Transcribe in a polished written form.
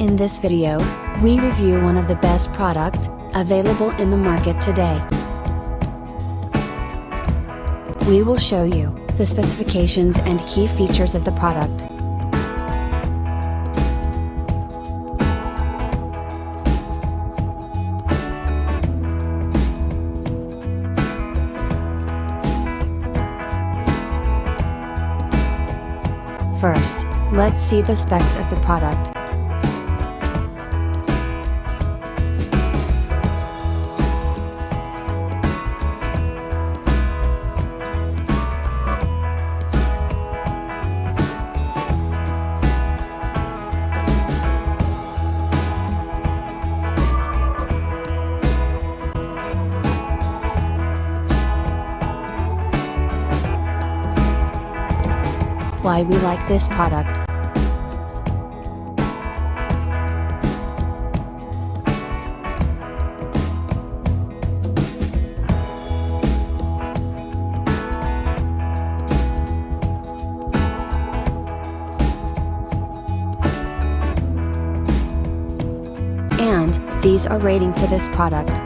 In this video, we review one of the best product available in the market today. We will show you the specifications and key features of the product. First, let's see the specs of the product. Why we like this product. And these are rating for this product.